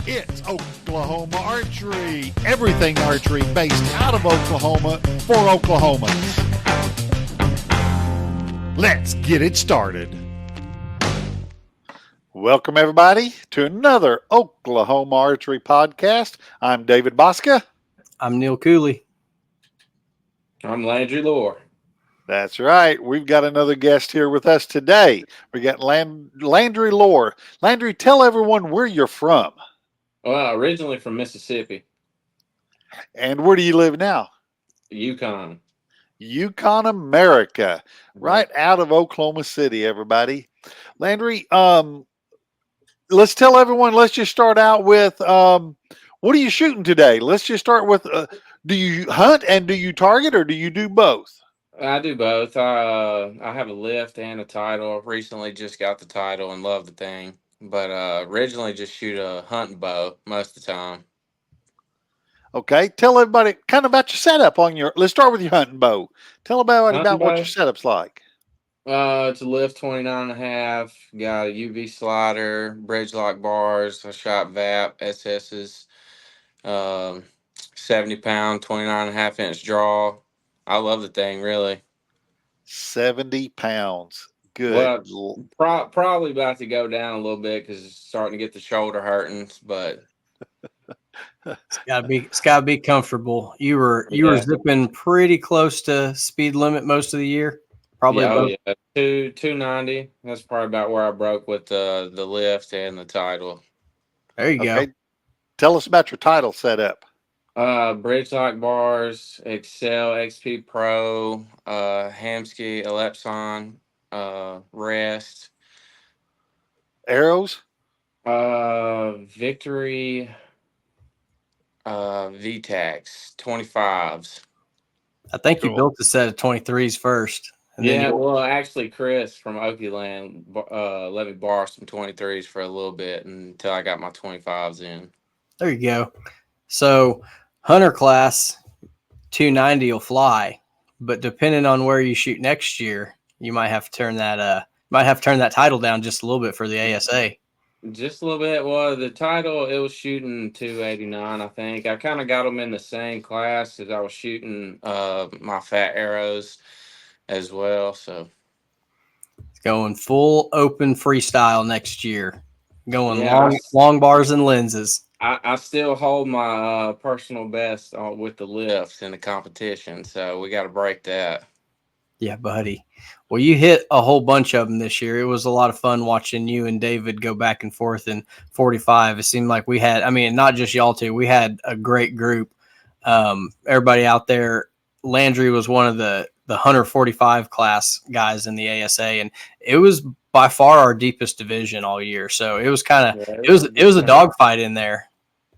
It's Oklahoma Archery. Everything archery based out of Oklahoma for Oklahomans. Let's get it started. Welcome, everybody, to another Oklahoma Archery podcast. I'm David Bosca. I'm Neil Cooley. I'm Landry Loar. That's right. We've got another guest here with us today. We got Landry Loar. Landry, tell everyone where you're from. Well, originally from Mississippi. And where do you live now? Yukon, America, right out of Oklahoma City, everybody. Landry, let's tell everyone, let's just start out with what are you shooting today? Let's just start with do you hunt and do you target, or do you do both? I do both. I have a lift and a title. Recently just got the title and love the thing. But originally just shoot a hunting bow most of the time. Okay. Tell everybody kind of about your setup on your, let's start with your hunting bow. Tell everybody Hunting about what bow? your setup's like. It's a lift 29.5. Got a UV slider, bridge lock bars. I shot VAP, SS's, 70 pound, 29.5 inch draw. I love the thing, really. 70 pounds. Good. Well, probably about to go down a little bit because it's starting to get the shoulder hurting. But It's gotta be comfortable. You were zipping pretty close to speed limit most of the year. Probably yeah, 290. That's probably about where I broke with the lift and the title. There you go. Tell us about your title setup. Bridge lock bars, Excel XP Pro, Hamsky Ellipson, rest. Arrows? Victory, VTAX 25s. I think you built a set of 23s first. Well, actually, Chris from Oakland let me borrow some 23s for a little bit until I got my 25s in. There you go. So, hunter class 290 will fly, but depending on where you shoot next year, you might have to turn that title down just a little bit for the ASA. Just a little bit. Well, the title, it was shooting 289, I think. I kind of got them in the same class as I was shooting my fat arrows as well. So it's going full open freestyle next year. Going long bars and lenses. I still hold my personal best with the lifts in the competition, so we got to break that. Yeah, buddy. Well, you hit a whole bunch of them this year. It was a lot of fun watching you and David go back and forth in 45. It seemed like we had, not just y'all two, we had a great group. Everybody out there. Landry was one of the Hunter 45 class guys in the ASA, and it was by far our deepest division all year. So it was it was a dogfight in there.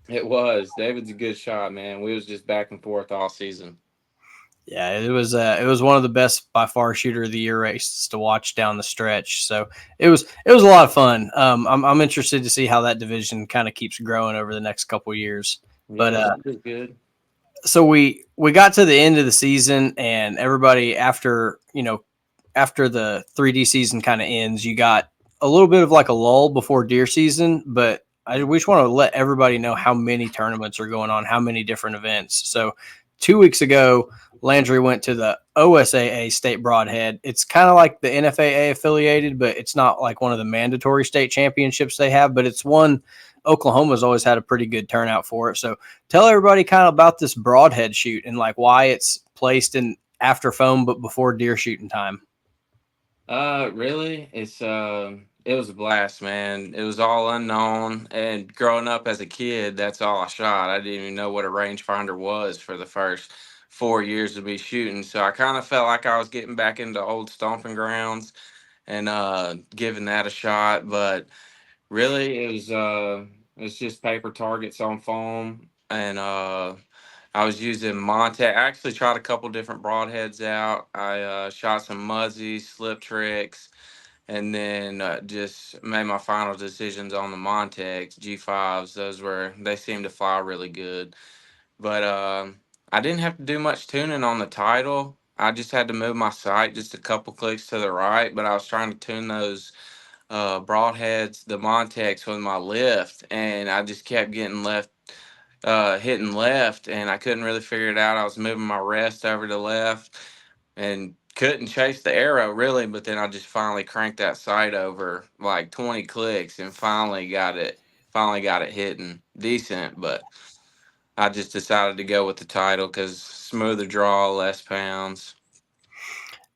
It was. David's a good shot, man. We was just back and forth all season. Yeah, it was one of the best by far shooter of the year races to watch down the stretch. So it was a lot of fun. I'm interested to see how that division kind of keeps growing over the next couple of years. Yeah, but good. So we got to the end of the season, and everybody after the 3D season kind of ends, you got a little bit of like a lull before deer season, but we just want to let everybody know how many tournaments are going on, how many different events. So 2 weeks ago, Landry went to the OSAA State Broadhead. It's kind of like the NFAA affiliated, but it's not like one of the mandatory state championships they have, but it's one Oklahoma's always had a pretty good turnout for it. So tell everybody kind of about this broadhead shoot and like why it's placed in after foam, but before deer shooting time. Really, it was a blast, man. It was all unknown, and growing up as a kid, that's all I shot. I didn't even know what a rangefinder was for the first 4 years to be shooting. So I kind of felt like I was getting back into old stomping grounds and giving that a shot. But really, it's just paper targets on foam, and I was using Montec. I actually tried a couple different broadheads out. I shot some Muzzies, slip tricks, and then just made my final decisions on the Montecs, G5s. They seem to fly really good. But I didn't have to do much tuning on the title. I just had to move my sight just a couple clicks to the right, but I was trying to tune those broadheads, the Montex with my lift, and I just kept getting left, hitting left, and I couldn't really figure it out. I was moving my rest over to left and couldn't chase the arrow really, but then I just finally cranked that sight over like 20 clicks and finally got it hitting decent, but I just decided to go with the title because smoother draw, less pounds.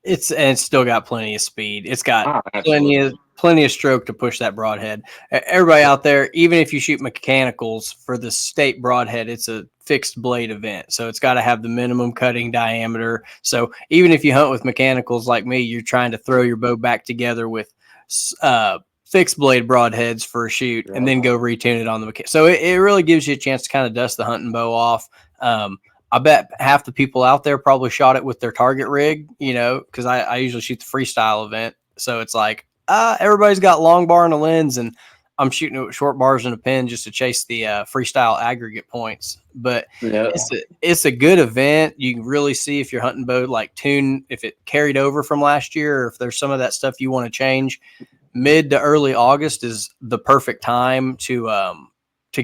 It's still got plenty of speed. It's got Oh, absolutely. plenty of stroke to push that broadhead. Everybody out there, even if you shoot mechanicals for the state broadhead, it's a fixed blade event, so it's got to have the minimum cutting diameter. So even if you hunt with mechanicals like me, you're trying to throw your bow back together with fixed blade broadheads for a shoot, and then go retune it on the mechanic. So it really gives you a chance to kind of dust the hunting bow off. I bet half the people out there probably shot it with their target rig, because I usually shoot the freestyle event. So it's like, everybody's got long bar and a lens, and I'm shooting it with short bars and a pin just to chase the freestyle aggregate points. But Yeah. it's a good event. You can really see if your hunting bow if it carried over from last year, or if there's some of that stuff you want to change. Mid to early August is the perfect time to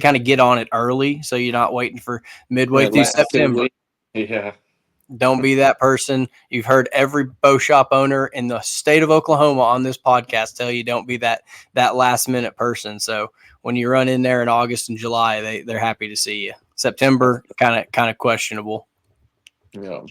kind of get on it early, so you're not waiting for midway through September. Yeah. Don't be that person. You've heard every bow shop owner in the state of Oklahoma on this podcast tell you don't be that last minute person. So when you run in there in August and July, they're happy to see you. September, kind of questionable. Yeah.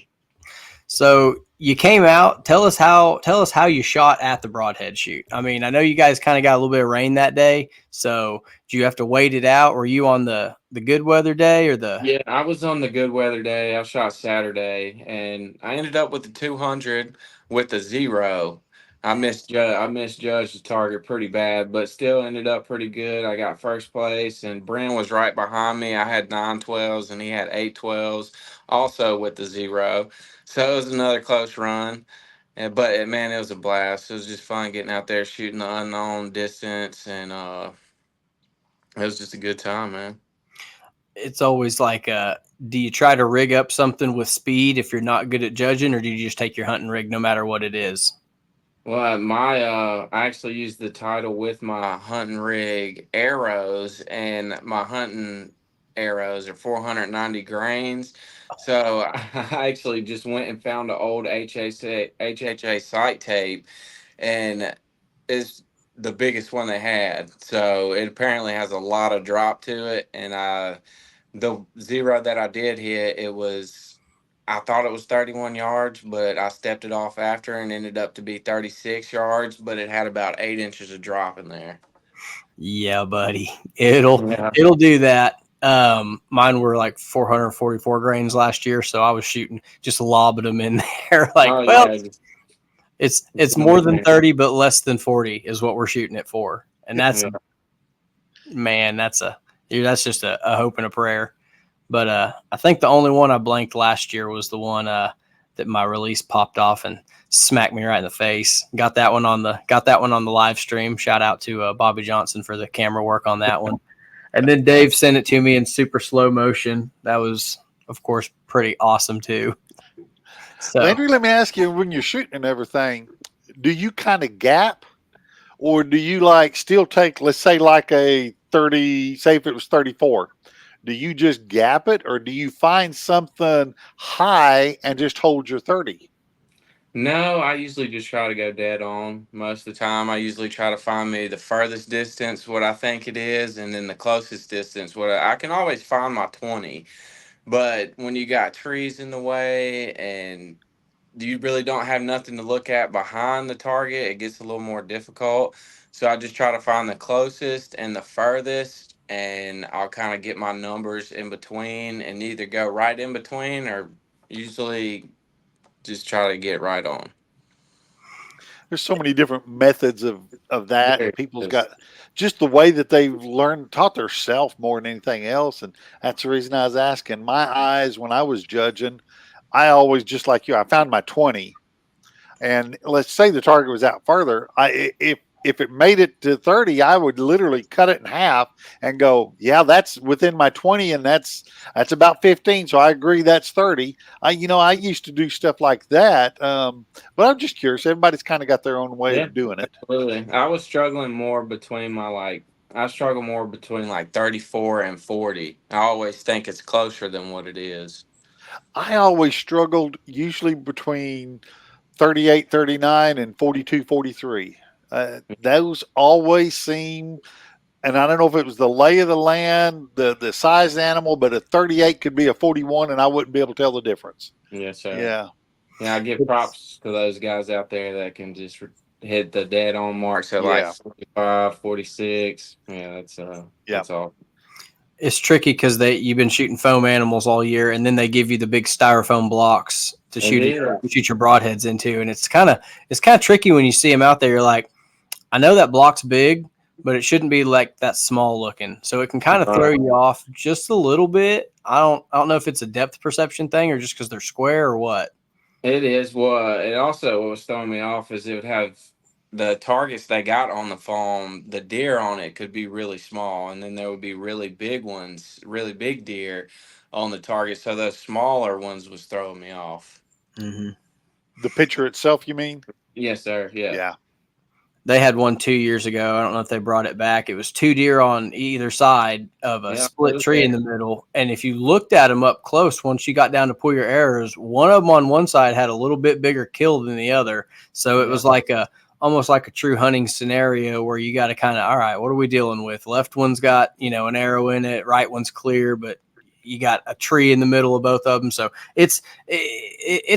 So you came out. Tell us how you shot at the broadhead shoot. I mean, I know you guys kind of got a little bit of rain that day. So do you have to wait it out? Were you on the good weather day or the? Yeah, I was on the good weather day. I shot Saturday, and I ended up with the 200 with the 0. I misjudged the target pretty bad, but still ended up pretty good. I got first place, and Brent was right behind me. I had 912s, and he had 812s, also with the 0. So it was another close run. But man, it was a blast. It was just fun getting out there shooting the unknown distance, and it was just a good time, man. It's always like, do you try to rig up something with speed if you're not good at judging, or do you just take your hunting rig no matter what it is? Well, I actually used the title with my hunting rig arrows, and my hunting arrows are 490 grains. So I actually just went and found an old HHA sight tape, and it's the biggest one they had. So it apparently has a lot of drop to it, and the 0 that I did hit, I thought it was 31 yards, but I stepped it off after and ended up to be 36 yards, but it had about 8 inches of drop in there. Yeah, buddy. It'll Yeah. do that. Mine were like 444 grains last year, so I was shooting, just lobbing them in there. Yeah. It's more than 30, but less than 40 is what we're shooting it for. And that's just a hope and a prayer. But I think the only one I blanked last year was the one that my release popped off and smacked me right in the face. Got that one on the live stream. Shout out to Bobby Johnson for the camera work on that one. And then Dave sent it to me in super slow motion. That was, of course, pretty awesome too. So, Landry, let me ask you, when you're shooting and everything, do you kind of gap, or do you still take, let's say a 30, say if it was 34, do you just gap it, or do you find something high and just hold your 30? No, I usually just try to go dead on most of the time. I usually try to find me the furthest distance, what I think it is, and then the closest distance. I can always find my 20, but when you got trees in the way and you really don't have nothing to look at behind the target, it gets a little more difficult. So I just try to find the closest and the furthest, and I'll kind of get my numbers in between and either go right in between or usually just try to get right on. There's so many different methods of that, There and it people's is. got just the way that they've taught their self more than anything else. And that's the reason I was asking. My eyes, when I was judging, I always, just like you, I found my 20. And let's say the target was out further. If if it made it to 30, I would literally cut it in half and go, yeah, that's within my 20, and that's about 15. So I agree that's 30. I used to do stuff like that. But I'm just curious. Everybody's kind of got their own way Yeah, of doing it. absolutely. I struggle more between like 34 and 40. I always think it's closer than what it is. I always struggled usually between 38, 39, and 42, 43. Those always seem, and I don't know if it was the lay of the land, the size of the animal, but a 38 could be a 41, and I wouldn't be able to tell the difference. Yes, sir. Yeah. Yeah, I give props to those guys out there that can just hit the dead on marks at like Yeah. 45, 46. Yeah, Yeah. that's all. It's tricky because you've been shooting foam animals all year, and then they give you the big styrofoam blocks to shoot your broadheads into, and it's kind of tricky when you see them out there. You're like, I know that block's big, but it shouldn't be like that small looking, so it can kind of throw you off just a little bit. I don't know if it's a depth perception thing or just because they're square or what. It is. Well, it also, what was throwing me off is it would have the targets they got on the foam, the deer on it could be really small, and then there would be really big ones, really big deer on the target. So those smaller ones was throwing me off. Mm-hmm. The picture itself, you mean? Yes, sir. Yeah. Yeah. They had one 2 years ago. I don't know if they brought it back. It was 2 deer on either side of a split tree in the middle. And if you looked at them up close, once you got down to pull your arrows, one of them on one side had a little bit bigger kill than the other. So it was like almost like a true hunting scenario where you got to kind of, all right, what are we dealing with? Left one's got, an arrow in it. Right one's clear, but you got a tree in the middle of both of them. So it's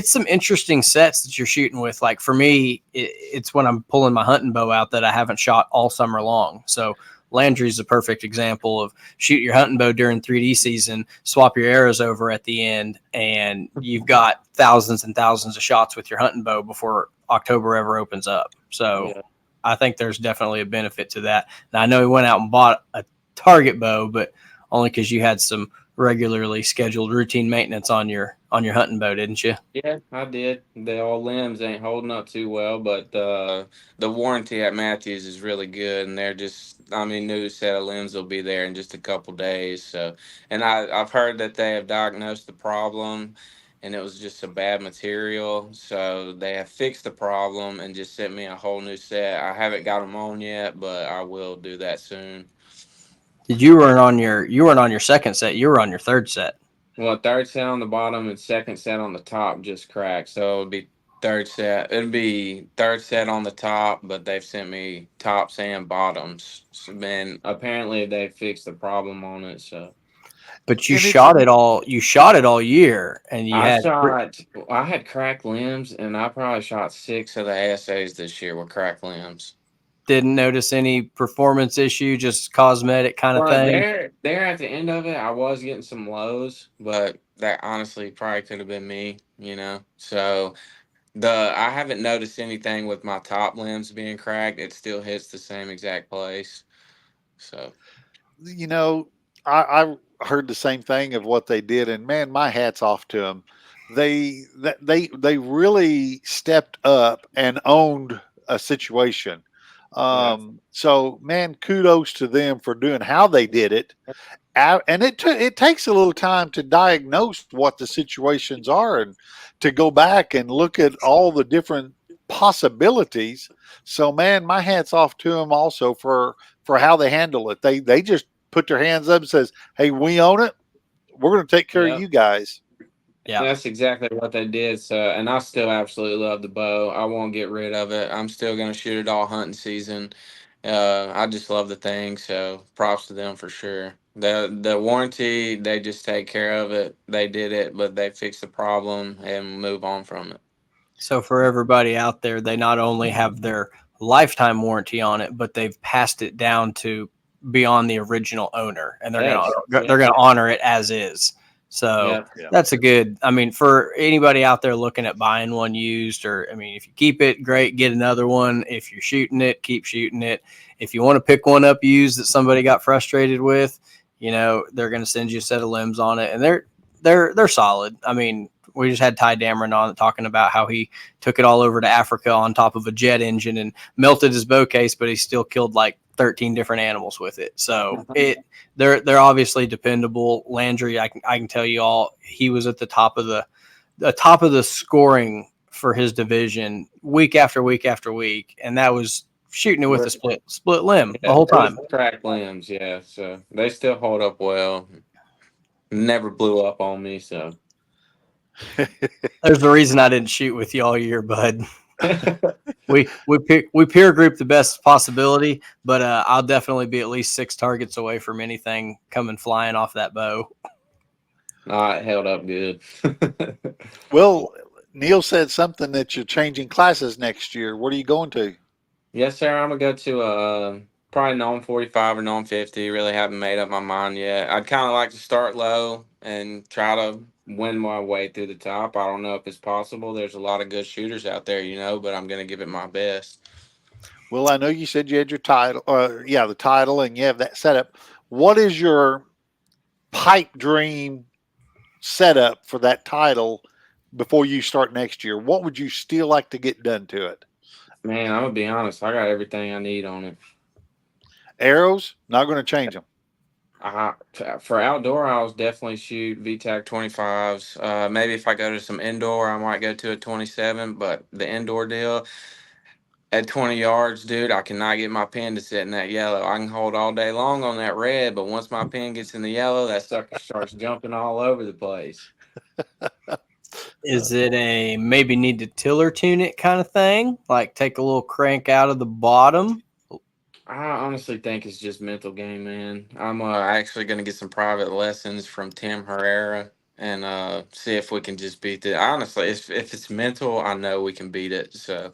some interesting sets that you're shooting with. Like for me, it's when I'm pulling my hunting bow out that I haven't shot all summer long. So Landry's a perfect example of shoot your hunting bow during 3D season, swap your arrows over at the end, and you've got thousands and thousands of shots with your hunting bow before October ever opens up. So I think there's definitely a benefit to that. Now I know he went out and bought a target bow, but only because you had some regularly scheduled routine maintenance on your hunting bow, didn't you? Yeah, I did. The old limbs ain't holding up too well, but the warranty at Matthews is really good, and they're just, new set of limbs will be there in just a couple days. So, and I've heard that they have diagnosed the problem, and it was just a bad material. So they have fixed the problem and just sent me a whole new set. I haven't got them on yet, but I will do that soon. You weren't on your second set. You were on your third set. Well, third set on the bottom and second set on the top just cracked. So it'd be third set. It'd be third set on the top, but they've sent me tops and bottoms. So, man, apparently they fixed the problem on it. So, but you shot it all. You shot it all year, and I had cracked limbs, and I probably shot 6 of the ASAs this year with cracked limbs. Didn't notice any performance issue, just cosmetic kind of thing. There at the end of it, I was getting some lows, but that honestly probably could have been me, So I haven't noticed anything with my top limbs being cracked. It still hits the same exact place. So, I heard the same thing of what they did, and man, my hat's off to them. They really stepped up and owned a situation. So man, kudos to them for doing how they did it. And it takes a little time to diagnose what the situations are and to go back and look at all the different possibilities. So man, my hat's off to them also for how they handle it. They just put their hands up and says, "Hey, we own it. We're going to take care of you guys." Yeah, that's exactly what they did. So, and I still absolutely love the bow. I won't get rid of it. I'm still going to shoot it all hunting season. I just love the thing. So, props to them for sure. The warranty, they just take care of it. They did it, but they fixed the problem and move on from it. So, for everybody out there, they not only have their lifetime warranty on it, but they've passed it down to beyond the original owner, and they're going to honor it as is. So that's a good, for anybody out there looking at buying one used, or, if you keep it, great, get another one. If you're shooting it, keep shooting it. If you want to pick one up used that somebody got frustrated with, they're going to send you a set of limbs on it, and they're solid. had Ty Dameron on talking about how he took it all over to Africa on top of a jet engine and melted his bow case, but he still killed like 13 different animals with it. So they're obviously dependable. Landry, I can tell you all, he was at the top of the scoring for his division week after week after week, and that was shooting it with a split limb the whole time. Cracked limbs, yeah. So they still hold up well. Never blew up on me, so. There's the reason I didn't shoot with you all year, bud. we peer group the best possibility, but I'll definitely be at least 6 targets away from anything coming flying off that bow. It held up good. Well, Neil said something that you're changing classes next year. What are you going to? Yes, sir. I'm gonna go to probably non 45 or non 50. Really haven't made up my mind yet. I'd kind of like to start low and try to win my way through the top. I don't know if it's possible. There's a lot of good shooters out there, but I'm gonna give it my best. Well, I know you said you had your title, the title, and you have that setup. What is your pipe dream setup for that title before you start next year? What would you still like to get done to it? Man, I'm gonna be honest. I got everything I need on it. Arrows, not going to change them. For outdoor, I'll definitely shoot VTAC 25s. Maybe if I go to some indoor, I might go to a 27. But the indoor deal at 20 yards, dude, I cannot get my pin to sit in that yellow. I can hold all day long on that red, but once my pin gets in the yellow, that sucker starts jumping all over the place. Is it a maybe need to tiller tune it kind of thing? Like take a little crank out of the bottom? I honestly think it's just mental game, man. I'm actually going to get some private lessons from Tim Herrera and see if we can just beat it. Honestly, if it's mental, I know we can beat it. So,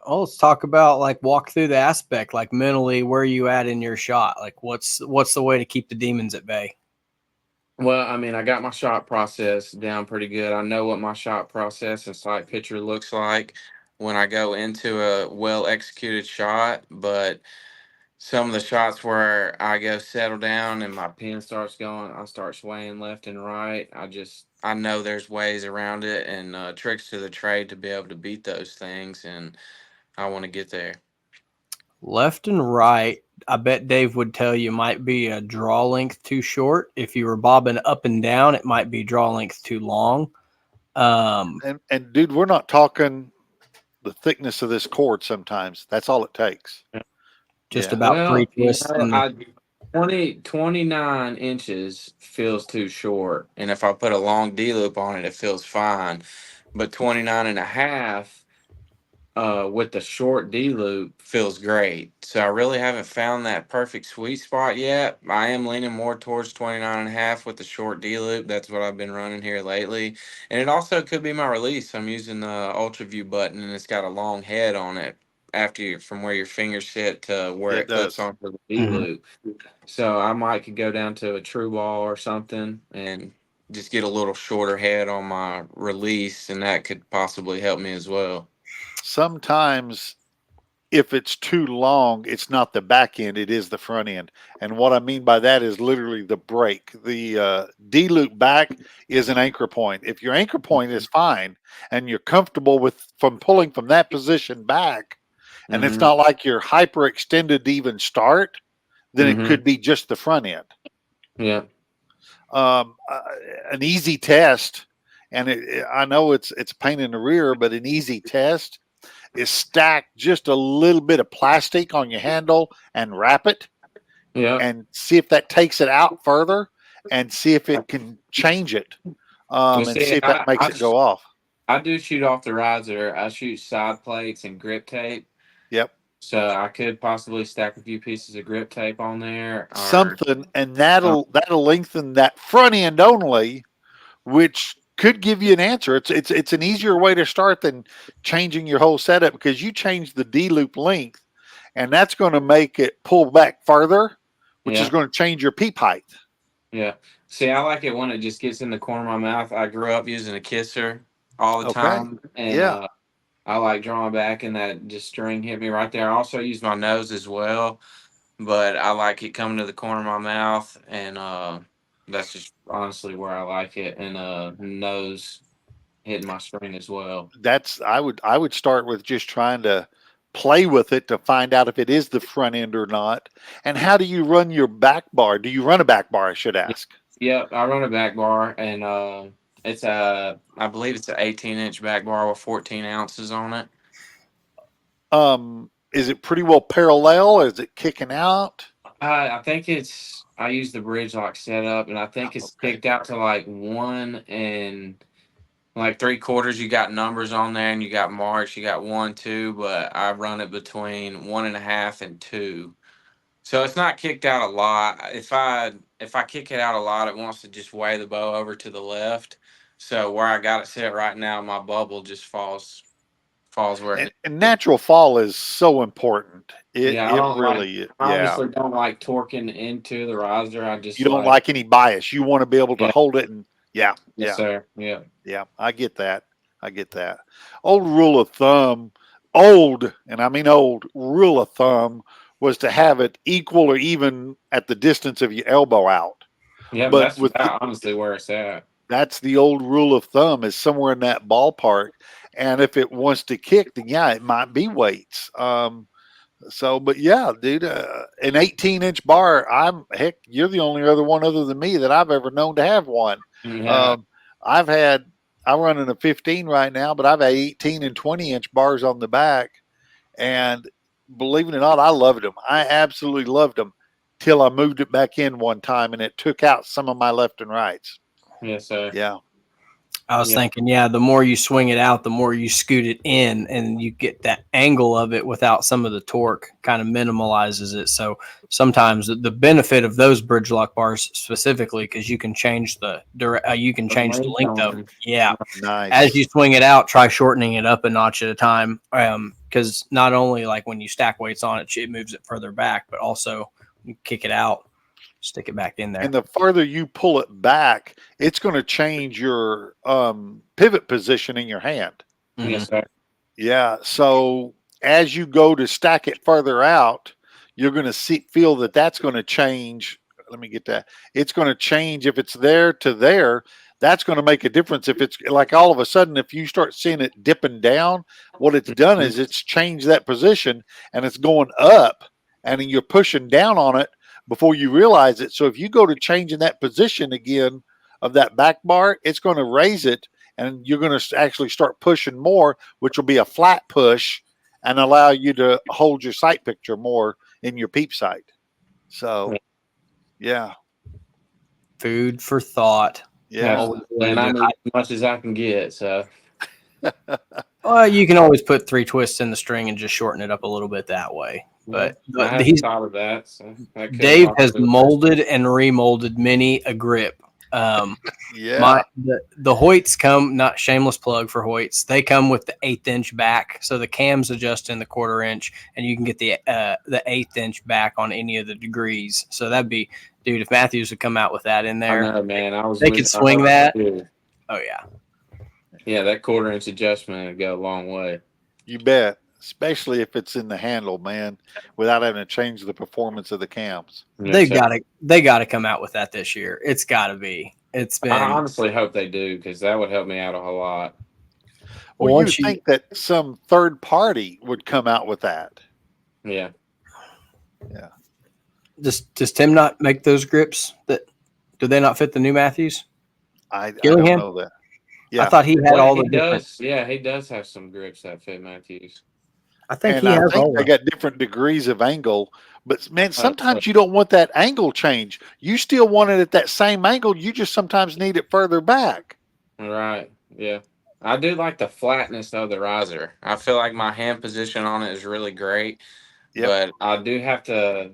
let's talk about like walk through the aspect, like mentally, where are you at in your shot? Like what's the way to keep the demons at bay? well, I mean, I got my shot process down pretty good. I know what my shot process and sight picture looks like when I go into a well executed shot, but some of the shots where I go settle down and my pin starts going, I start swaying left and right. I know there's ways around it and tricks to the trade to be able to beat those things, and I want to get there. Left and right, I bet Dave would tell you might be a draw length too short. If you were bobbing up and down, it might be draw length too long. And dude, we're not talking the thickness of this cord sometimes. That's all it takes. Just Yeah. about 3 twists. 29 inches feels too short. And if I put a long D loop on it, it feels fine. But 29 and a half with the short D loop feels great. So I really haven't found that perfect sweet spot yet. I am leaning more towards 29 and a half with the short D loop. That's what I've been running here lately. And it also could be my release. I'm using the Ultra View button and it's got a long head on it from where your fingers sit to where It it clips does. onto the D loop. So I might could go down to a true ball or something and just get a little shorter head on my release, and that could possibly help me as well. Sometimes if it's too long, it's not the back end, it is the front end. And what I mean by that is literally the break. The D loop back is an anchor point. If your anchor point is fine and you're comfortable with from pulling from that position back, and it's not like you're hyperextended to even start, then it could be just the front end. Yeah. An easy test, and I know it's a pain in the rear, but an easy test is stack just a little bit of plastic on your handle and wrap it. Yeah. And see if that takes it out further and see if it can change it. And see if that makes it go off. I do shoot off the riser. I shoot side plates and grip tape. Yep. So I could possibly stack a few pieces of grip tape on there. Something, and that'll lengthen that front end only, which could give you an answer. It's an easier way to start than changing your whole setup, because you change the D loop length, and that's going to make it pull back farther, which is going to change your peep height. Yeah. See, I like it when it just gets in the corner of my mouth. I grew up using a kisser all the time, and I like drawing back, and that just string hit me right there. I also use my nose as well, but I like it coming to the corner of my mouth, and that's just honestly where I like it. And nose hitting my string as well. I would start with just trying to play with it to find out if it is the front end or not. And how do you run your back bar? Do you run a back bar, I should ask? Yep, I run a back bar, and it's I believe it's an 18-inch back bar with 14 ounces on it. Is it pretty well parallel, or is it kicking out? I think I use the bridge lock setup, and I think it's kicked out to like 1 3/4. You got numbers on there, and you got marks. You got 1, 2, but I run it between 1.5 and 2. So it's not kicked out a lot. If I kick it out a lot, it wants to just weigh the bow over to the left. So where I got it set right now, my bubble just falls where it. And natural fall is so important. Yeah, It really, I yeah. honestly don't like torquing into the riser. I just You don't like any bias. You want to be able to Yeah. hold it, and Yes, yeah, sir. Yeah. yeah. I get that. I get that. Old rule of thumb, old, and I mean old rule of thumb was to have it equal or even at the distance of your elbow out. Yeah, But that's with honestly where it's at. that's the old rule of thumb, is somewhere in that ballpark. And if it wants to kick, then yeah, it might be weights. But yeah, dude, an 18-inch bar. You're the only other one other than me that I've ever known to have one. Yeah. I run in a 15 right now, but I've had 18 and 20-inch bars on the back, and believe it or not, I loved them. I absolutely loved them till I moved it back in one time, and it took out some of my left and rights. Yes, sir. Yeah. I was thinking, the more you swing it out, the more you scoot it in, and you get that angle of it without some of the torque, kind of minimalizes it. So sometimes the benefit of those bridge lock bars specifically, because you can change the length of it. Yeah. Nice. As you swing it out, try shortening it up a notch at a time. Because not only like when you stack weights on it, it moves it further back, but also you kick it out, stick it back in there. And the farther you pull it back, it's going to change your pivot position in your hand. Mhm. Yes, sir. Yeah. So as you go to stack it further out, you're going to feel that that's going to change. Let me get that. It's going to change if it's there to there. That's going to make a difference. If it's like all of a sudden, if you start seeing it dipping down, what it's done is it's changed that position and it's going up, and then you're pushing down on it before you realize it. So if you go to changing that position again of that back bar, it's going to raise it, and you're going to actually start pushing more, which will be a flat push and allow you to hold your sight picture more in your peep sight. So, yeah. Food for thought. Yeah. And I need as much as I can get. So, well, you can always put 3 twists in the string and just shorten it up a little bit that way. But I haven't thought of that. So Dave has molded and remolded many a grip. Yeah. The Hoyts come, not shameless plug for Hoyts, they come with the 1/8 inch back, so the cams adjust in the 1/4 inch, and you can get the 1/8 inch back on any of the degrees. So that'd be, dude, if Matthews would come out with that in there, I know, man. they could swing that. Too. Oh yeah, yeah, that 1/4 inch adjustment would go a long way. You bet. Especially if it's in the handle, man, without having to change the performance of the cams. They gotta come out with that this year. It's gotta be. It's been. I honestly hope they do, because that would help me out a whole lot. Well, you think that some third party would come out with that? Yeah. Yeah. Does Tim not make those grips? Do they not fit the new Matthews? I don't know that. Yeah, I thought he had all the. He does. Yeah, he does have some grips that fit Matthews. I think and he I has think all they got different degrees of angle, but man, sometimes you don't want that angle change. You still want it at that same angle. You just sometimes need it further back. Right. Yeah. I do like the flatness of the riser. I feel like my hand position on it is really great, but I do have to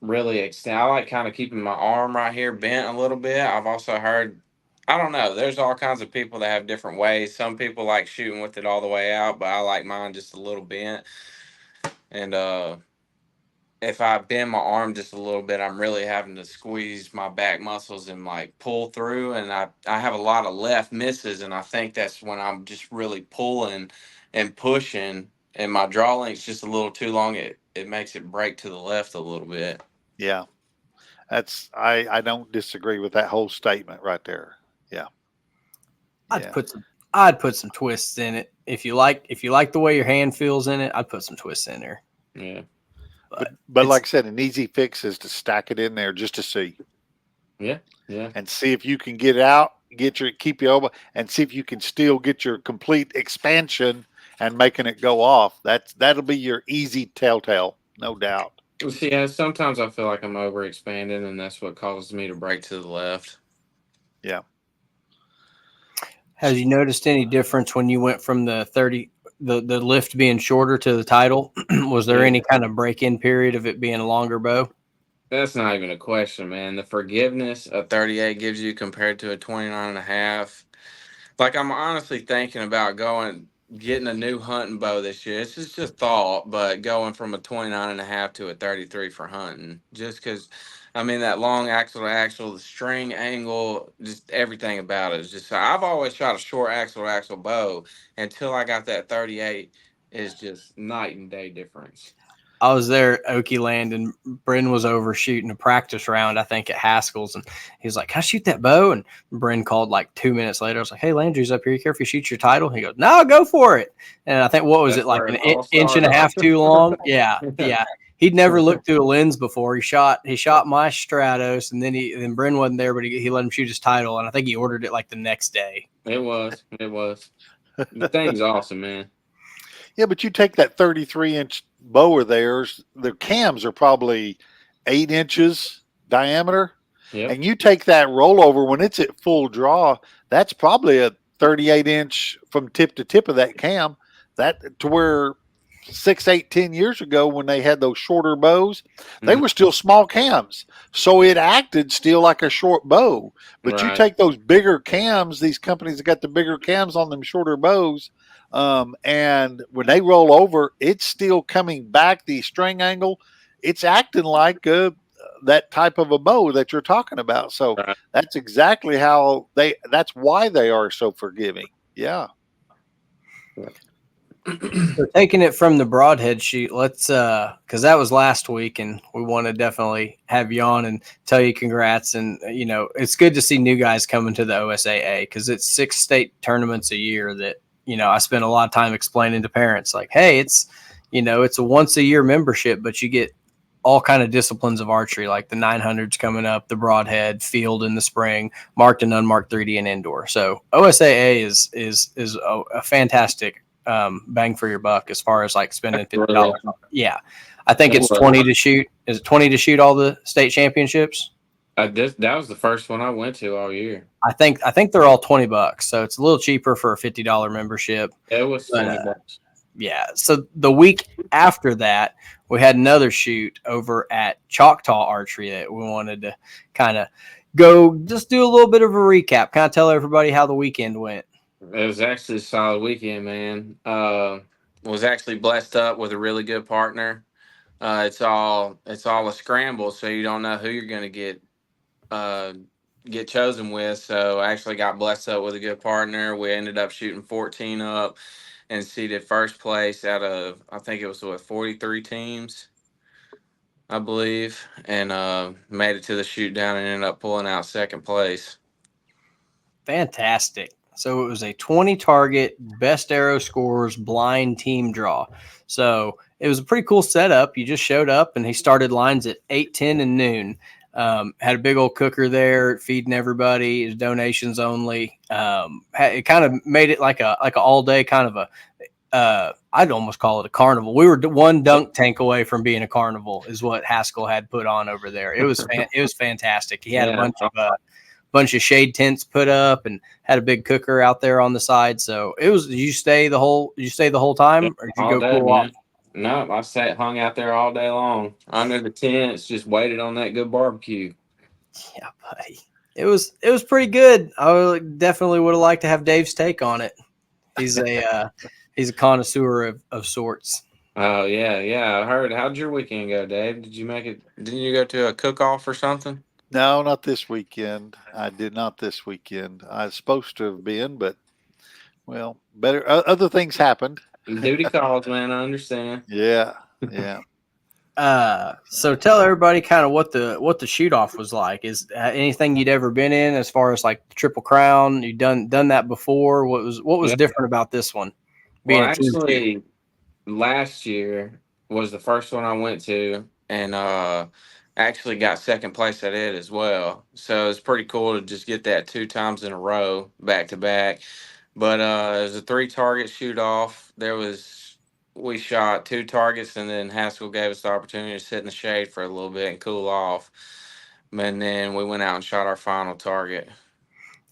really extend. I like kind of keeping my arm right here bent a little bit. I've also heard, I don't know, there's all kinds of people that have different ways. Some people like shooting with it all the way out, but I like mine just a little bent. And if I bend my arm just a little bit, I'm really having to squeeze my back muscles and like pull through. And I have a lot of left misses, and I think that's when I'm just really pulling and pushing, and my draw length's just a little too long. It makes it break to the left a little bit. Yeah. I don't disagree with that whole statement right there. Yeah. I'd put some I'd put some twists in it. If you like the way your hand feels in it, I'd put some twists in there. Yeah. But like I said, an easy fix is to stack it in there just to see. Yeah. Yeah. And see if you can get it out, keep your elbow, and see if you can still get your complete expansion and making it go off. That'll be your easy telltale, no doubt. See, yeah, sometimes I feel like I'm overexpanding, and that's what causes me to break to the left. Yeah. Has you noticed any difference when you went from the lift being shorter to the title? Was there any kind of break-in period of it being a longer bow? That's not even a question, man. The forgiveness a 38 gives you compared to a 29.5. Like, I'm honestly thinking about getting a new hunting bow this year. It's just thought, but going from a 29.5 to a 33 for hunting, just because, I mean, that long axle to axle, the string angle, just everything about it is just. I've always shot a short axle to axle bow until I got that 38. Is just night and day difference. I was there at Okie Land, and Bryn was over shooting a practice round, I think, at Haskell's, and he was like, "Can I shoot that bow?" And Bryn called like 2 minutes later. I was like, "Hey, Landry's up here. You care if you shoot your title?" He goes, "No, go for it." And I think, what was That's it, like where an it all inch and a started. half too long? Yeah. He'd never looked through a lens before. He shot my Stratos, and then Bryn wasn't there, but he let him shoot his title, and I think he ordered it like the next day. It was. The thing's awesome, man. Yeah, but you take that 33-inch bow of theirs, the cams are probably 8 inches diameter. Yep. And you take that rollover when it's at full draw, that's probably a 38-inch from tip to tip of that cam. That to where 6, 8, 10 years ago when they had those shorter bows, they were still small cams. So it acted still like a short bow. But you take those bigger cams, these companies that got the bigger cams on them shorter bows, and when they roll over, it's still coming back, the string angle, it's acting like that type of a bow that you're talking about. So that's exactly that's why they are so forgiving. Yeah. So taking it from the Broadhead Shoot, let's because that was last week, and we want to definitely have you on and tell you congrats. And it's good to see new guys coming to the OSAA because it's 6 state tournaments a year that I spend a lot of time explaining to parents, like, hey, it's a once a year membership, but you get all kind of disciplines of archery, like the 900s coming up, the Broadhead, field in the spring, marked and unmarked 3D and indoor. So OSAA is a fantastic bang for your buck as far as like spending $50. Yeah, I think it's 20 to shoot. Is it 20 to shoot all the state championships? That was the first one I went to all year. I think they're all $20, so it's a little cheaper for a $50 membership. It was $20. Yeah. So the week after that, we had another shoot over at Choctaw Archery that we wanted to kind of go just do a little bit of a recap, kind of tell everybody how the weekend went. It was actually a solid weekend, man. Was actually blessed up with a really good partner. It's all a scramble, so you don't know who you're going to get chosen with. So I actually got blessed up with a good partner. We ended up shooting 14 up and seeded first place out of, I think it was 43 teams, I believe, and made it to the shoot down and ended up pulling out second place. Fantastic. So it was a 20 target best arrow scores blind team draw. So it was a pretty cool setup. You just showed up and he started lines at 8, 10, and noon. Had a big old cooker there feeding everybody. It was donations only. It kind of made it like a all day kind of a I'd almost call it a carnival. We were one dunk tank away from being a carnival is what Haskell had put on over there. It was fantastic. He had a bunch of shade tents put up and had a big cooker out there on the side. So it was. Did you stay the whole time, or did you go cool off? No, I hung out there all day long under the tents, just waited on that good barbecue. Yeah, buddy. It was pretty good. I definitely would have liked to have Dave's take on it. He's a connoisseur of sorts. Oh yeah. I heard. How'd your weekend go, Dave? Did you make it? Didn't you go to a cook-off or something? No, not this weekend. I did not this weekend. I was supposed to have been, but well, other things happened. Duty calls, man. I understand. Yeah. So tell everybody kind of what the shoot off was like. Is anything you'd ever been in as far as like the Triple Crown? You done that before? What was Yeah. different about this one? Well, Being a team shoot? actually, last year was the first one I went to, and actually got second place at it as well. So it's pretty cool to just get that 2 times in a row, back to back. But it was a 3 target shoot off. We shot 2 targets, and then Haskell gave us the opportunity to sit in the shade for a little bit and cool off. And then we went out and shot our final target.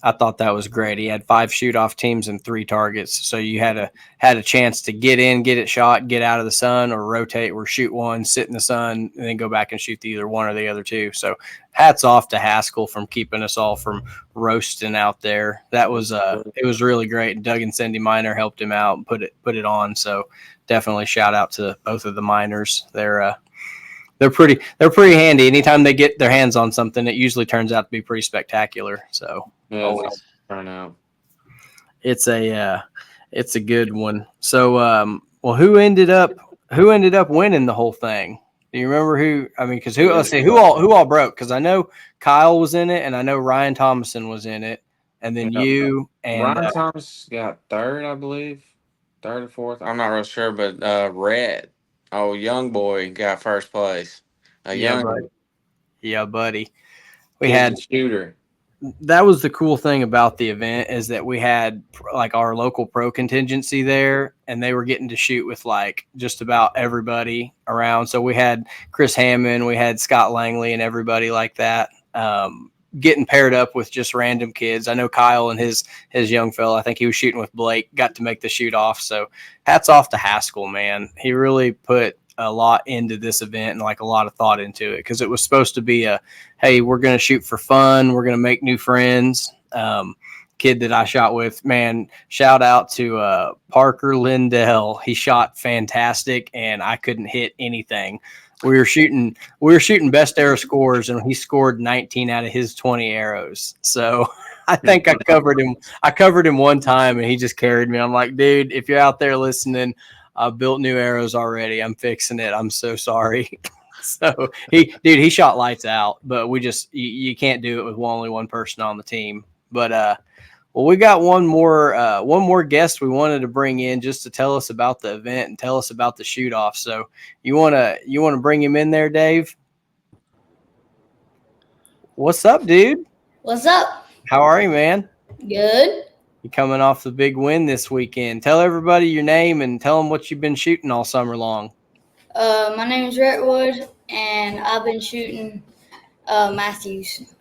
I thought that was great. He had 5 shoot off teams and 3 targets, so you had a chance to get in, get it shot, get out of the sun, or rotate, or shoot one, sit in the sun, and then go back and shoot either one or the other two. So hats off to Haskell from keeping us all from roasting out there. That was it was really great. And Doug and Cindy Miner helped him out and put it on. So definitely shout out to both of the miners. They're pretty handy. Anytime they get their hands on something, it usually turns out to be pretty spectacular. So Yeah, it's turnout. it's a good one. So well, who ended up winning the whole thing? Do you remember who? I mean, because let's see who all broke. Because I know Kyle was in it, and I know Ryan Thomason was in it, and then you and Ryan Thomas got third, I believe, third or fourth. I'm not real sure, but Rhett, young boy, got first place. Yeah, buddy. We He's had a shooter. that was the cool thing about the event is that we had like our local pro contingency there, and they were getting to shoot with like just about everybody around. So we had Chris Hammond, we had Scott Langley, and everybody like that getting paired up with just random kids. I know Kyle and his young fella, I think he was shooting with Blake, got to make the shoot off. So hats off to Haskell, man. He really put a lot into this event and like a lot of thought into it, because it was supposed to be hey, we're going to shoot for fun, we're going to make new friends. Kid that I shot with, man, shout out to Parker Lindell. He shot fantastic, and I couldn't hit anything. We were shooting best arrow scores, and he scored 19 out of his 20 arrows. So I think I covered him one time, and he just carried me. I'm like, dude, if you're out there listening, I built new arrows already. I'm fixing it. I'm so sorry. So he shot lights out, but you can't do it with only one person on the team. But well, we got one more guest we wanted to bring in just to tell us about the event and tell us about the shoot off. So you wanna bring him in there, Dave? What's up, dude? What's up? How are you, man? Good. You coming off the big win this weekend. Tell everybody your name and tell them what you've been shooting all summer long. My name is Rhett, and I've been shooting Matthews.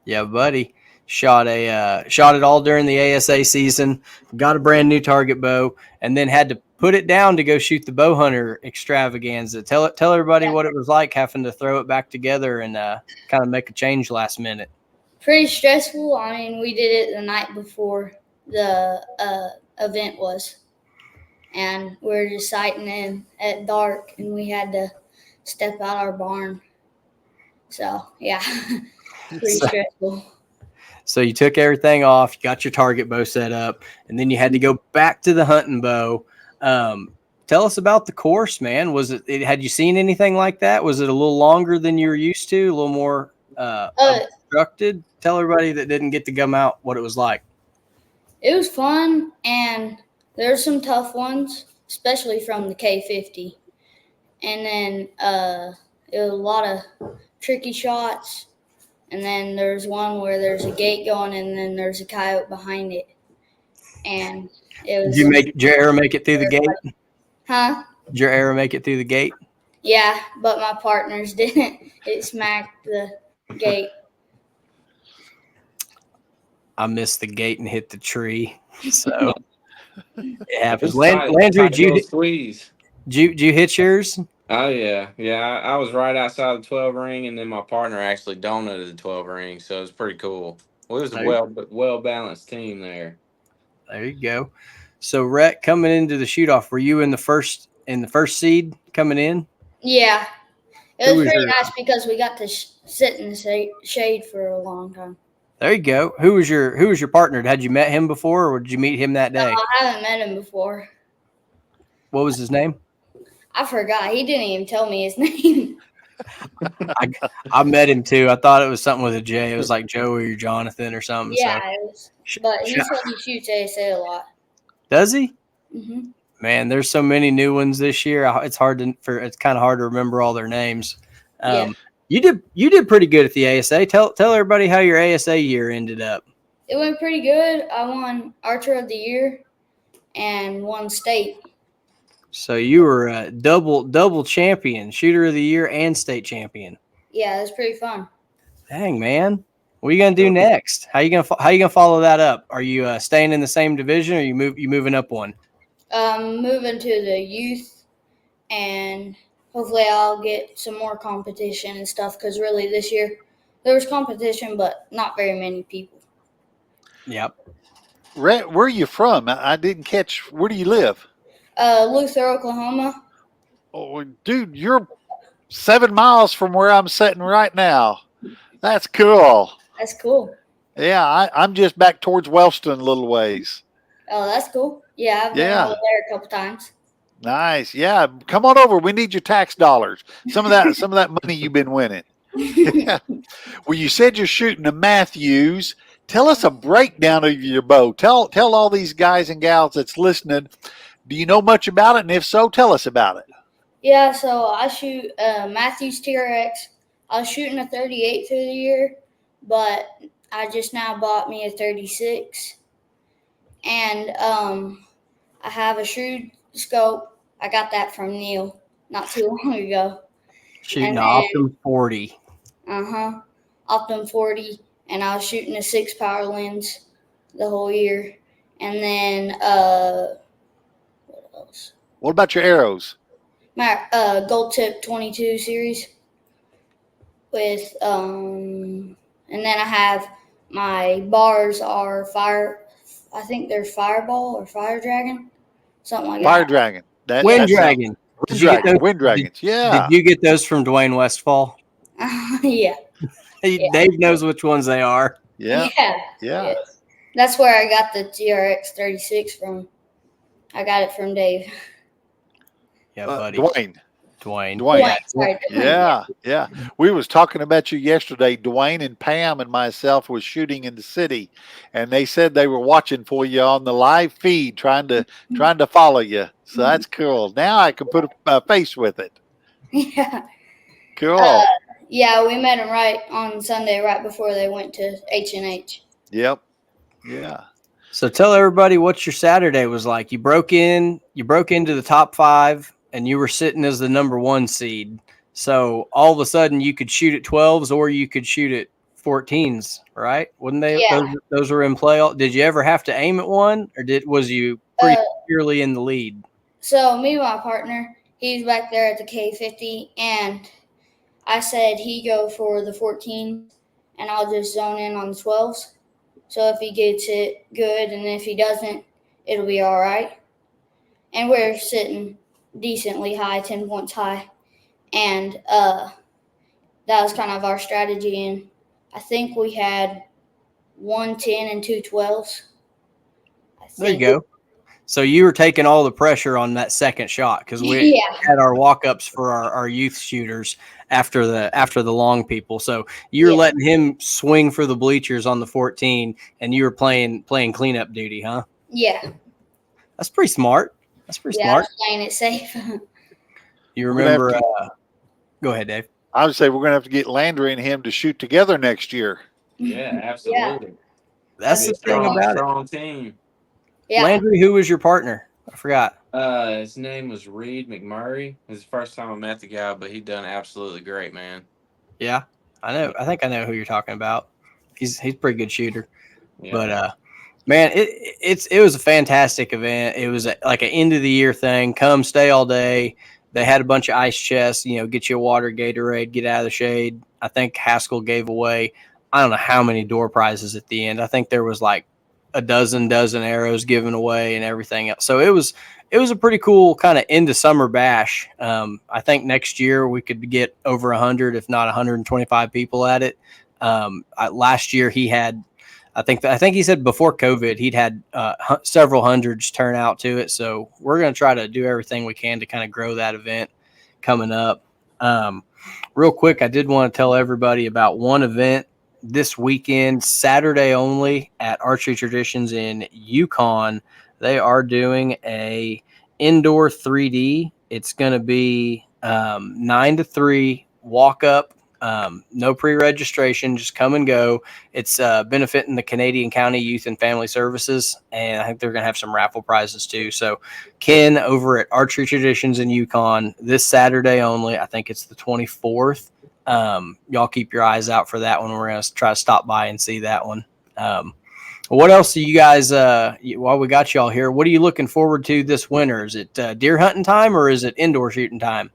Yeah, buddy. Shot it all during the ASA season, got a brand new target bow, and then had to put it down to go shoot the Bowhunter extravaganza. Tell everybody what it was like having to throw it back together and kind of make a change last minute. Pretty stressful. I mean, we did it the night before the event was, and we were just sighting in at dark, and we had to step out our barn. So yeah, pretty stressful. So you took everything off, you got your target bow set up, and then you had to go back to the hunting bow. Tell us about the course, man. Had you seen anything like that? Was it a little longer than you were used to, a little more obstructed? Tell everybody that didn't get to come out what it was like. It was fun, and there's some tough ones, especially from the K50. And then it was a lot of tricky shots. And then there's one where there's a gate going, and then there's a coyote behind it. And it was. Did your arrow make it through the gate? Huh? Did your arrow make it through the gate? Yeah, but my partners didn't. It smacked the gate. I missed the gate and hit the tree. So it happens. Landry, did you hit yours? Oh, yeah. Yeah, I was right outside the 12 ring, and then my partner actually donated the 12 ring, so it was pretty cool. Well, it was a well-balanced team there. There you go. So, Rhett, coming into the shoot-off, were you in the first seed coming in? Yeah. It was pretty nice because we got to sit in the shade for a long time. There you go. Who was your partner? Had you met him before, or did you meet him that day? No, I haven't met him before. What was his name? I forgot. He didn't even tell me his name. I met him too. I thought it was something with a J. It was like Joey or Jonathan or something. Yeah, So it was, but he said he shoots ASA a lot. does he? Mm-hmm. Man, there's so many new ones this year. It's kind of hard to remember all their names. Yeah. You did pretty good at the ASA. Tell everybody how your ASA year ended up. It went pretty good. I won Archer of the Year and won state. So you were a double champion, shooter of the year and state champion. Yeah, it was pretty fun. Dang, man. What are you gonna do next? How you gonna follow that up? Are you staying in the same division, or you moving up one? Moving to the youth, and hopefully I'll get some more competition and stuff. Because really, this year there was competition, but not very many people. Yep. Rhett, where are you from? I didn't catch. Where do you live? Luther, Oklahoma. Oh, dude, you're 7 miles from where I'm sitting right now. That's cool. That's cool. Yeah, I'm just back towards Wellston a little ways. Oh, that's cool. Yeah, I've been over there a couple times. Nice. Yeah, come on over. We need your tax dollars. Some of that money you've been winning. Well, you said you're shooting a Matthews. Tell us a breakdown of your bow. Tell all these guys and gals that's listening. Do you know much about it? And if so, tell us about it. Yeah, so I shoot Matthews TRX. I was shooting a 38 through the year, but I just now bought me a 36. And I have a shrewd scope. I got that from Neil not too long ago. Shooting Optum 40. Optum 40. And I was shooting a 6-power lens the whole year. And then what else? What about your arrows? My gold tip 22 series with and then I have my bars are I think they're Fireball or Fire Dragon, something like Fire that. Dragon. Wind Dragon. Wind Dragons. Yeah. Did you get those from Dwayne Westfall? Yeah. Dave knows which ones they are. Yeah. Yeah. Yes. That's where I got the TRX 36 from. I got it from Dave. Yeah, buddy. Dwayne. Sorry, Yeah. We was talking about you yesterday. Dwayne and Pam and myself was shooting in the city, and they said they were watching for you on the live feed, trying to follow you. So that's cool. Now I can put a face with it. Yeah. Cool. Yeah, we met them right on Sunday, right before they went to H&H. Yep. Yeah. So tell everybody what your Saturday was like. You broke into the top 5, and you were sitting as the number 1 seed. So all of a sudden you could shoot at 12s or you could shoot at 14s, right? Wouldn't they? Yeah. Those were in play. Did you ever have to aim at one, or was you pretty purely in the lead? So me and my partner, he's back there at the K50, and I said he go for the 14, and I'll just zone in on the 12s. So if he gets it, good, and if he doesn't, it'll be all right. And we're sitting decently high, 10 points high, and that was kind of our strategy. And I think we had 1 10 and 2 12s. There you go. So you were taking all the pressure on that second shot, because we had our walk-ups for our youth shooters after the long people. So you're letting him swing for the bleachers on the 14, and you were playing cleanup duty, huh? Yeah. That's pretty smart. Smart. I was playing it safe. You remember? Go ahead, Dave. I would say we're going to have to get Landry and him to shoot together next year. Yeah, absolutely. Yeah. That's the thing about it. Strong team. Yeah. Landry, who was your partner? I forgot. His name was Reed McMurray. It was the first time I met the guy, but he done absolutely great, man. Yeah, I know. I think I know who you're talking about. He's a pretty good shooter. Yeah. But man, it was a fantastic event. It was like an end of the year thing. Come stay all day. They had a bunch of ice chests. Get you a water, Gatorade, get out of the shade. I think Haskell gave away, I don't know how many door prizes at the end. I think there was like a dozen arrows given away and everything else. So it was a pretty cool kind of end of summer bash. I think next year we could get over 100, if not 125 people at it. Last year he had I think he said before COVID he'd had several hundreds turn out to it. So we're going to try to do everything we can to kind of grow that event coming up. Real quick, I did want to tell everybody about one event this weekend, Saturday only, at Archery Traditions in Yukon. They are doing a indoor 3D. It's going to be 9 to 3 walk up. No pre-registration, just come and go. It's benefiting the Canadian County Youth and Family Services, and I think they're going to have some raffle prizes too. So Ken over at Archery Traditions in Yukon this Saturday only. I think it's the 24th. Y'all keep your eyes out for that one. We're going to try to stop by and see that one. What else do you guys, while we got y'all here, what are you looking forward to this winter? Is it deer hunting time or is it indoor shooting time?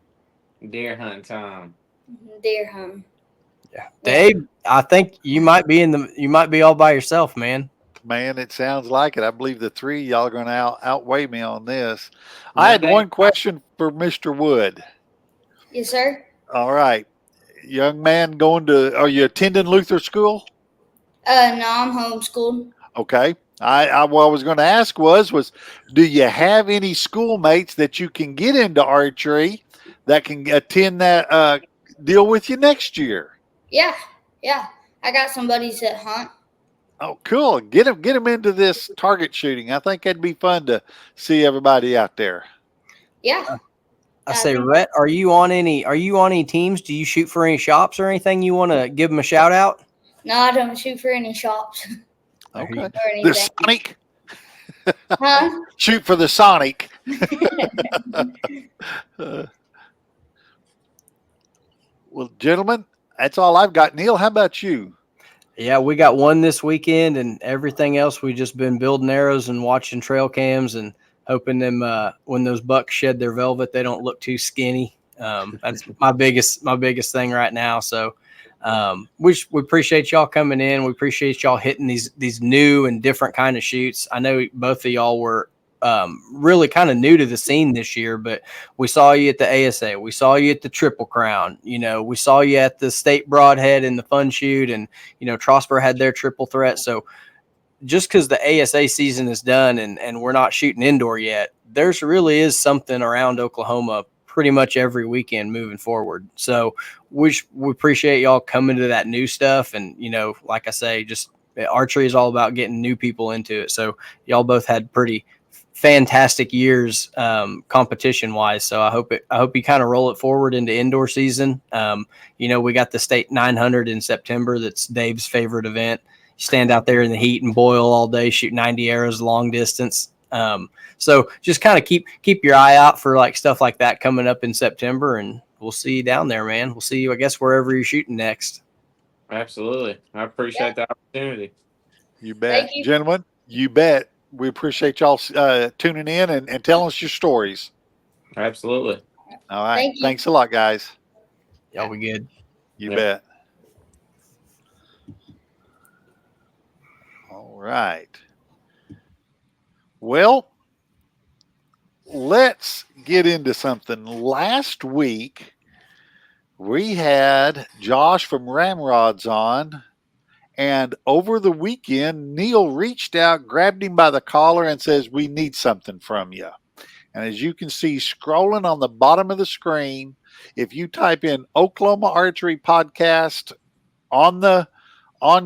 Deer hunting time. Deer hunt. Yeah. Dave, I think you might be all by yourself, man. Man, it sounds like it. I believe the three of y'all are going to outweigh me on this. No, I had Dave. one question for Mr. Wood. Yes, sir. All right. Young man are you attending Luther School? No, I'm homeschooled. Okay. What I was going to ask was, do you have any schoolmates that you can get into archery that can attend that deal with you next year? Yeah. I got some buddies that hunt. Oh, cool. Get them into this target shooting. I think that'd be fun to see everybody out there. Yeah. I say, Rhett, are you on any teams? Do you shoot for any shops or anything you want to give them a shout out? No, I don't shoot for any shops. Okay. or The anything. Sonic? Huh? Shoot for the Sonic. Well, gentlemen, that's all I've got. Neil, how about you? Yeah, we got one this weekend, and everything else we just been building arrows and watching trail cams and hoping them when those bucks shed their velvet, they don't look too skinny. That's my biggest thing right now. So we appreciate y'all coming in. We appreciate y'all hitting these new and different kind of shoots. I know both of y'all were really kind of new to the scene this year, but we saw you at the ASA. We saw you at the Triple Crown. We saw you at the State Broadhead and the Fun Shoot, and Trosper had their triple threat. So just because the ASA season is done and we're not shooting indoor yet, there's really is something around Oklahoma pretty much every weekend moving forward. So we appreciate y'all coming to that new stuff. And, like I say, just archery is all about getting new people into it. So y'all both had pretty fantastic years competition wise. So I hope you kind of roll it forward into indoor season. We got the State 900 in September. That's Dave's favorite event. You stand out there in the heat and boil all day, shoot 90 arrows long distance. So just kind of keep your eye out for like stuff like that coming up in September, and we'll see you down there, man. We'll see you, I guess, wherever you're shooting next. Absolutely. I appreciate the opportunity. You bet. Thank you. Gentlemen, you bet. We appreciate y'all tuning in and telling us your stories. Absolutely. All right. Thank you. Thanks a lot, guys. Y'all be good. You Yep. bet. All right. Well, let's get into something. Last week, we had Josh from Ramrods on, and over the weekend, Neil reached out, grabbed him by the collar, and says, "We need something from you." And as you can see, scrolling on the bottom of the screen, if you type in Oklahoma Archery Podcast on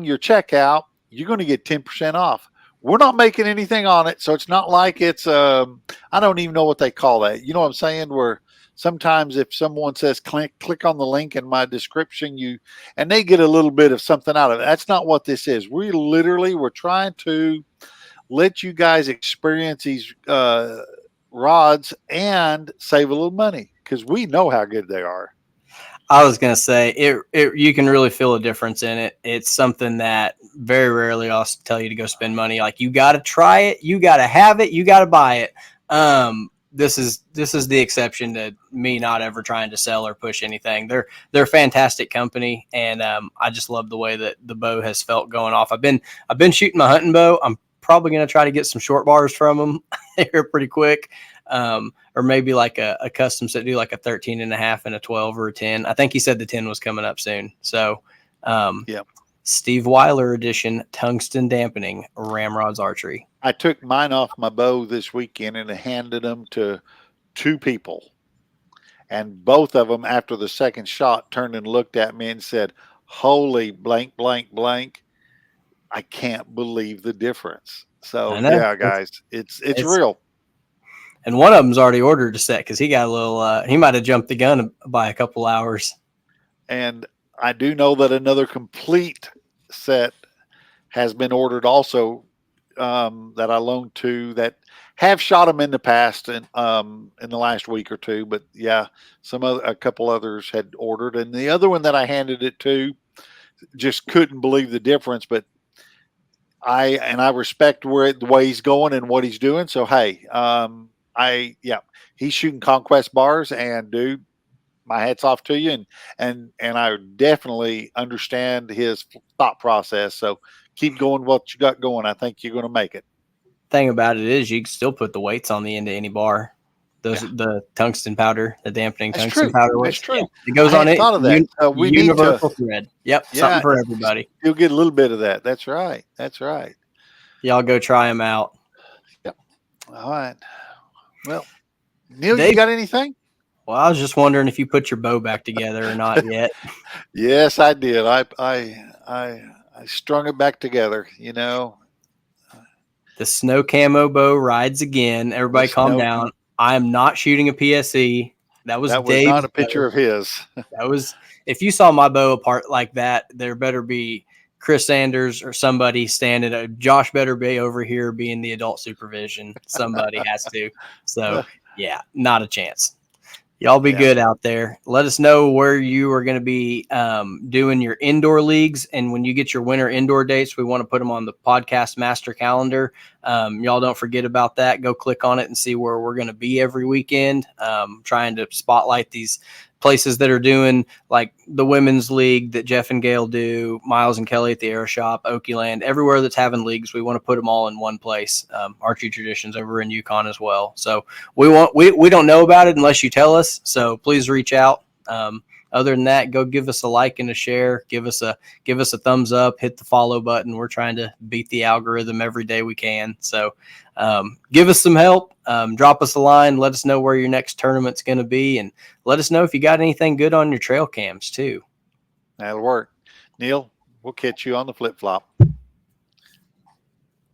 your checkout, you're going to get 10% off. We're not making anything on it, so it's not like it's I don't even know what they call that. You know what I'm saying? Where sometimes if someone says click on the link in my description, and they get a little bit of something out of it. That's not what this is. We're trying to let you guys experience these rods and save a little money because we know how good they are. I was going to say you can really feel a difference in it. It's something that very rarely I'll tell you to go spend money. Like, you got to try it. You got to have it. You got to buy it. This is the exception to me not ever trying to sell or push anything. They're a fantastic company. And, I just love the way that the bow has felt going off. I've been shooting my hunting bow. I'm probably going to try to get some short bars from them here pretty quick. Or maybe like a custom set, do like a 13.5 and a 12 or a 10. I think he said the 10 was coming up soon. So, yeah. Steve Weiler edition tungsten dampening ramrods archery. I took mine off my bow this weekend and handed them to 2 people. And both of them, after the second shot, turned and looked at me and said, "Holy blank, blank, blank. I can't believe the difference." So, yeah, guys, it's real. And one of them's already ordered a set because he got a little, he might have jumped the gun by a couple hours. And I do know that another complete set has been ordered also, that I loaned to that have shot them in the past and in the last week or two. But yeah, a couple others had ordered, and the other one that I handed it to just couldn't believe the difference. But I respect the way he's going and what he's doing. So hey, he's shooting conquest bars, and dude, my hat's off to you, and I definitely understand his thought process. So keep going what you got going. I think you're going to make it. Thing about it is you can still put the weights on the end of any bar. The tungsten powder, the dampening tungsten powder weights. That's true. Yeah, it goes on it. Thought of that. We universal thread. Yep, something for everybody. You'll get a little bit of that. That's right. That's right. Y'all go try them out. Yep. All right. Well, Neil, you got anything? Well, I was just wondering if you put your bow back together or not yet. Yes, I did. I strung it back together, you know. The snow camo bow rides again. Everybody calm down. I am not shooting a PSE. That was Dave's not a picture of his. That was, if you saw my bow apart like that, there better be Chris Sanders or somebody standing. Josh better be over here being the adult supervision. Somebody has to. So yeah, not a chance. Y'all be good out there. Let us know where you are going to be doing your indoor leagues. And when you get your winter indoor dates, we want to put them on the podcast master calendar. Y'all don't forget about that. Go click on it and see where we're going to be every weekend. Trying to spotlight these places that are doing like the women's league that Jeff and Gail do, Miles and Kelly at the Air Shop, Oakeyland, everywhere that's having leagues. We want to put them all in one place. Archery Traditions over in Yukon as well. So we don't know about it unless you tell us. So please reach out. Other than that, go give us a like and a share. Give us a thumbs up. Hit the follow button. We're trying to beat the algorithm every day we can. So give us some help. Drop us a line. Let us know where your next tournament's going to be, and let us know if you got anything good on your trail cams too. That'll work. Neil, we'll catch you on the flip flop.